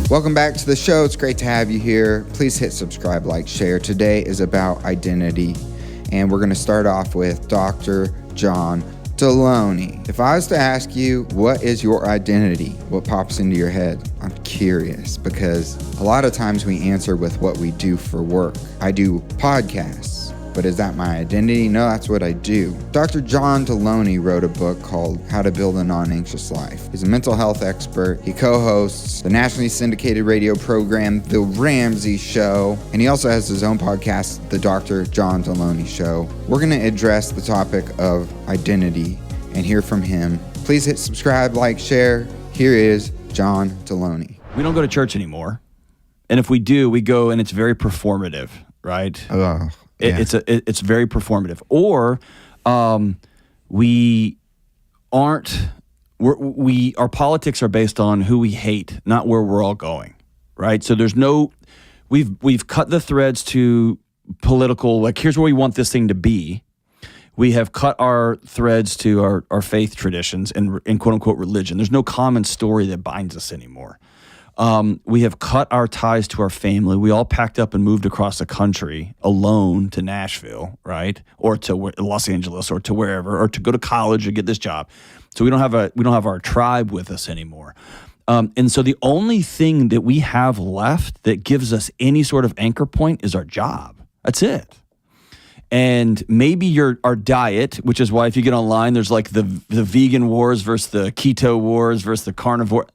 Welcome back to the show. It's great to have you here. Please hit subscribe, like, share. Today is about identity, and we're going to start off with Dr. John Delony. If I was to ask you, what is your identity? What pops into your head? I'm curious because a lot of times we answer with what we do for work. I do podcasts. But is that my identity? No, that's what I do. Dr. John Delony wrote a book called How to Build a Non-Anxious Life. He's a mental health expert. He co-hosts the nationally syndicated radio program, The Ramsey Show. And he also has his own podcast, The Dr. John Delony Show. We're going to address the topic of identity and hear from him. Please hit subscribe, like, share. Here is John Delony. We don't go to church anymore. And if we do, we go and it's very performative, right? Oh. Yeah. It's very performative, or our politics are based on who we hate, not where we're all going, right? So we've cut the threads to political, like here's where we want this thing to be. We have cut our threads to our faith traditions and quote unquote religion. There's no common story that binds us anymore. We have cut our ties to our family. We all packed up and moved across the country alone to Nashville, right? Or to Los Angeles or to wherever, or to go to college or get this job. So we don't have our tribe with us anymore. And so the only thing that we have left that gives us any sort of anchor point is our job. That's it. And maybe our diet, which is why if you get online, there's like the vegan wars versus the keto wars versus the carnivore,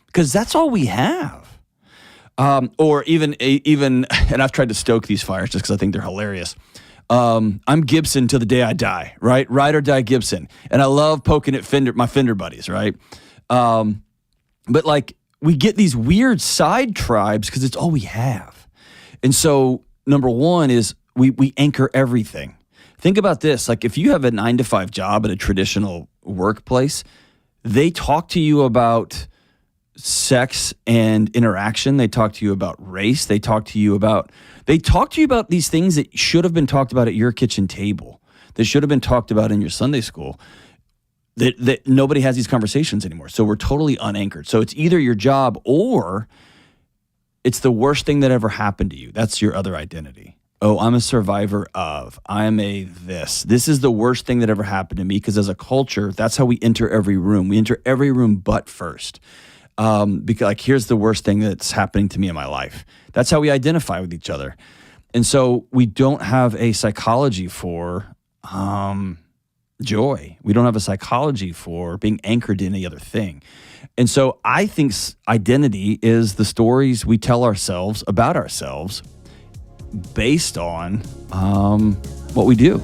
because that's all we have. Or even, and I've tried to stoke these fires just because I think they're hilarious. I'm Gibson till the day I die, right? Ride or die Gibson. And I love poking at my Fender buddies, right? But like we get these weird side tribes because it's all we have. And so number one is we anchor everything. Think about this. Like if you have a 9-to-5 job at a traditional workplace, they talk to you about sex and interaction. They talk to you about race. They talk to you about these things that should have been talked about at your kitchen table, that should have been talked about in your Sunday school, that nobody has these conversations anymore. So we're totally unanchored. So it's either your job or it's the worst thing that ever happened to you. That's your other identity. Oh, I'm a survivor of, I'm a this. This is the worst thing that ever happened to me because as a culture, that's how we enter every room. We enter every room but first. Because like, here's the worst thing that's happening to me in my life. That's how we identify with each other. And so we don't have a psychology for joy. We don't have a psychology for being anchored in any other thing. And so I think identity is the stories we tell ourselves about ourselves based on what we do.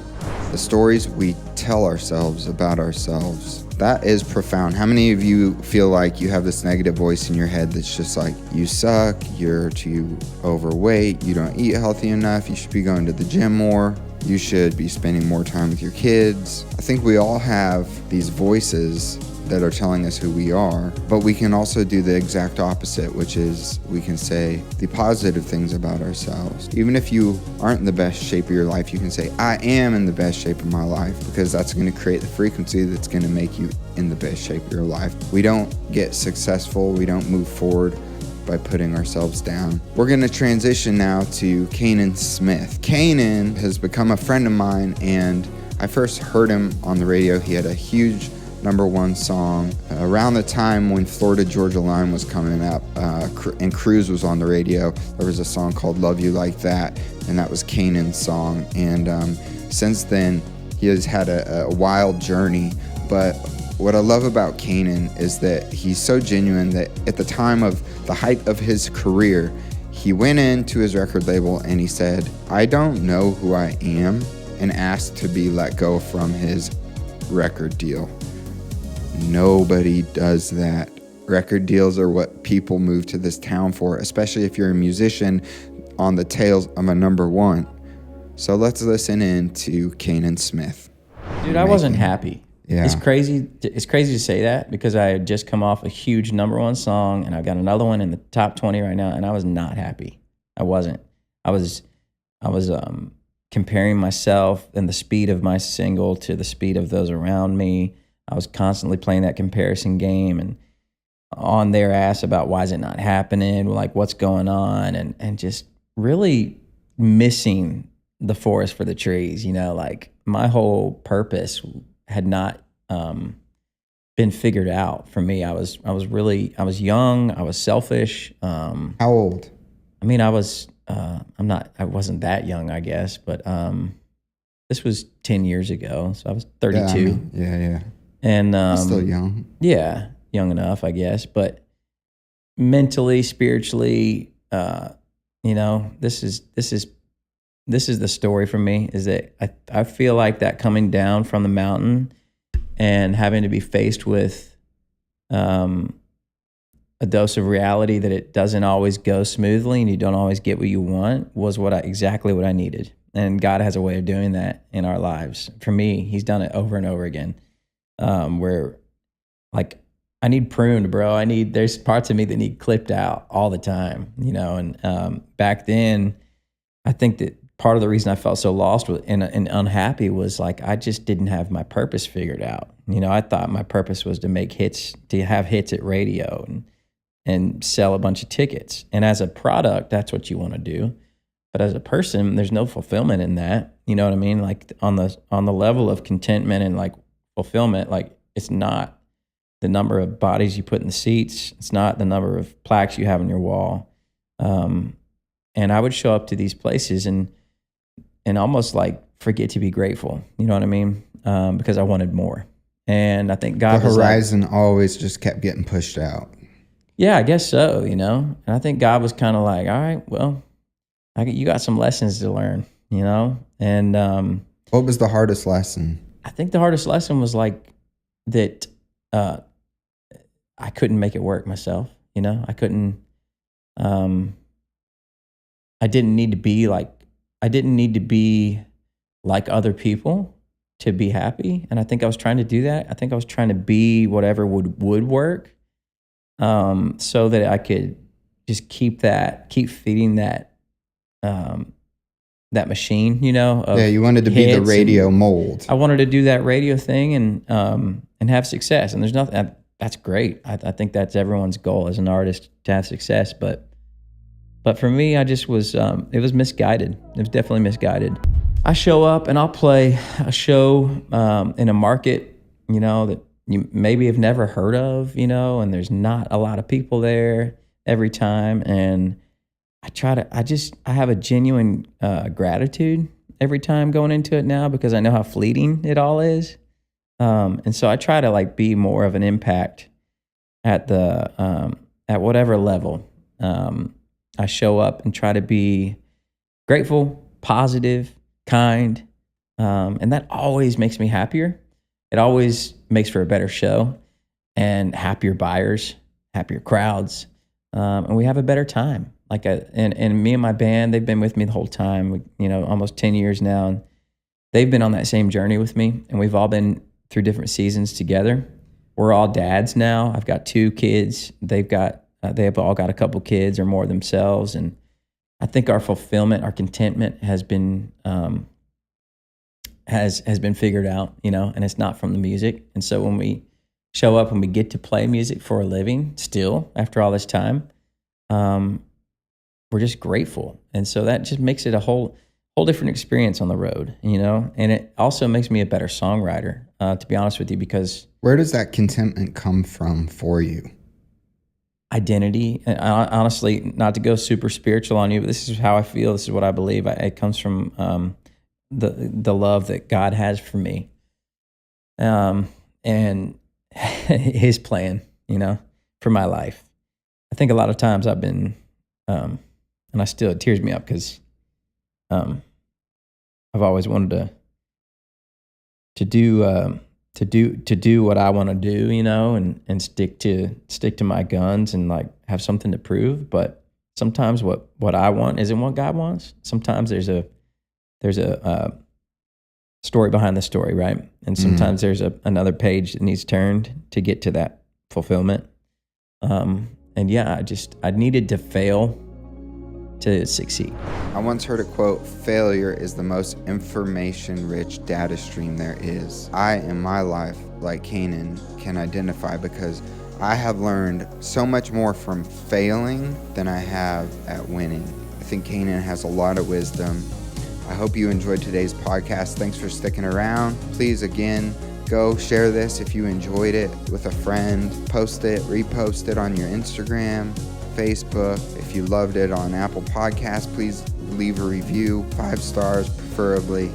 The stories we tell ourselves about ourselves. That is profound. How many of you feel like you have this negative voice in your head that's just like, you suck, you're too overweight, you don't eat healthy enough, you should be going to the gym more, you should be spending more time with your kids? I think we all have these voices that are telling us who we are, but we can also do the exact opposite, which is we can say the positive things about ourselves. Even if you aren't in the best shape of your life, you can say, I am in the best shape of my life, because that's going to create the frequency that's going to make you in the best shape of your life. We don't get successful, we don't move forward by putting ourselves down. We're going to transition now to Canaan Smith. Canaan has become a friend of mine, and I first heard him on the radio. He had a huge #1 song around the time when Florida Georgia Line was coming up, and Cruz was on the radio. There was a song called Love You Like That, and that was Canaan's song. And since then he has had a wild journey. But what I love about Canaan is that he's so genuine that at the time of the height of his career, he went into his record label and he said, I don't know who I am, and asked to be let go from his record deal. Nobody does that. Record deals are what people move to this town for, especially if you're a musician on the tails of a #1. So let's listen in to Canaan Smith. Dude, I wasn't happy. Yeah. It's crazy to say that because I had just come off a huge #1 song and I've got another one in the top 20 right now, and I was not happy. I wasn't. I was comparing myself and the speed of my single to the speed of those around me. I was constantly playing that comparison game, and on their ass about why is it not happening, like what's going on, and just really missing the forest for the trees. Like my whole purpose had not been figured out for me. I was young, I was selfish. How old? I mean, I wasn't that young, I guess, but this was 10 years ago, so I was 32. Yeah. And Still young. Yeah, young enough, I guess. But mentally, spiritually, this is the story for me. Is that I feel like that coming down from the mountain and having to be faced with a dose of reality that it doesn't always go smoothly and you don't always get what you want was exactly what I needed. And God has a way of doing that in our lives. For me, He's done it over and over again. Where like I need pruned, bro. There's parts of me that need clipped out all the time, and back then I think that part of the reason I felt so lost and unhappy was like I just didn't have my purpose figured out. I thought my purpose was to make hits, to have hits at radio and sell a bunch of tickets. And as a product, that's what you want to do. But as a person, there's no fulfillment in that. You know what I mean? Like on the level of contentment and like fulfillment, like it's not the number of bodies you put in the seats. It's not the number of plaques you have on your wall. And I would show up to these places and almost like forget to be grateful. You know what I mean? Because I wanted more. And I think God, the horizon always just kept getting pushed out. Yeah, I guess so, And I think God was kind of like, all right, well, you got some lessons to learn, And what was the hardest lesson? I think the hardest lesson was like that I couldn't make it work myself, I couldn't, I didn't need to be like other people to be happy. And I think I was trying to do that. I think I was trying to be whatever would work, so that I could just keep feeding that machine, you wanted to be the radio mold. I wanted to do that radio thing and have success. And there's nothing, that's great. I think that's everyone's goal as an artist, to have success. But for me, I just was, it was misguided. It was definitely misguided. I show up and I'll play a show in a market, that you maybe have never heard of, and there's not a lot of people there every time. And I have a genuine gratitude every time going into it now, because I know how fleeting it all is. And so I try to like be more of an impact at whatever level. I show up and try to be grateful, positive, kind, and that always makes me happier. It always makes for a better show and happier buyers, happier crowds, and we have a better time. And me and my band, they've been with me the whole time, almost 10 years now, and they've been on that same journey with me, and we've all been through different seasons together. We're all dads now. I've got 2 kids. They have all got a couple kids or more themselves, and I think our fulfillment, our contentment has been figured out, and it's not from the music. And so when we show up and we get to play music for a living, still after all this time, we're just grateful, and so that just makes it a whole different experience on the road, And it also makes me a better songwriter, to be honest with you, because where does that contentment come from for you? Identity. And honestly, not to go super spiritual on you, but this is how I feel. This is what I believe. It comes from the love that God has for me, and His plan, for my life. I think a lot of times I've been, and it tears me up because I've always wanted to do what I want to do, and stick to my guns and like have something to prove. But sometimes what I want isn't what God wants. Sometimes there's a story behind the story, right? And sometimes there's another page that needs turned to get to that fulfillment. And yeah, I needed to fail to succeed. I once heard a quote, failure is the most information-rich data stream there is. I, in my life, like Canaan, can identify because I have learned so much more from failing than I have at winning. I think Canaan has a lot of wisdom. I hope you enjoyed today's podcast. Thanks for sticking around. Please, again, go share this if you enjoyed it with a friend. Post it, repost it on your Instagram, Facebook. If you loved it on Apple Podcasts, please leave a review, 5 stars preferably.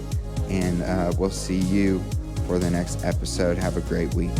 And we'll see you for the next episode. Have a great week.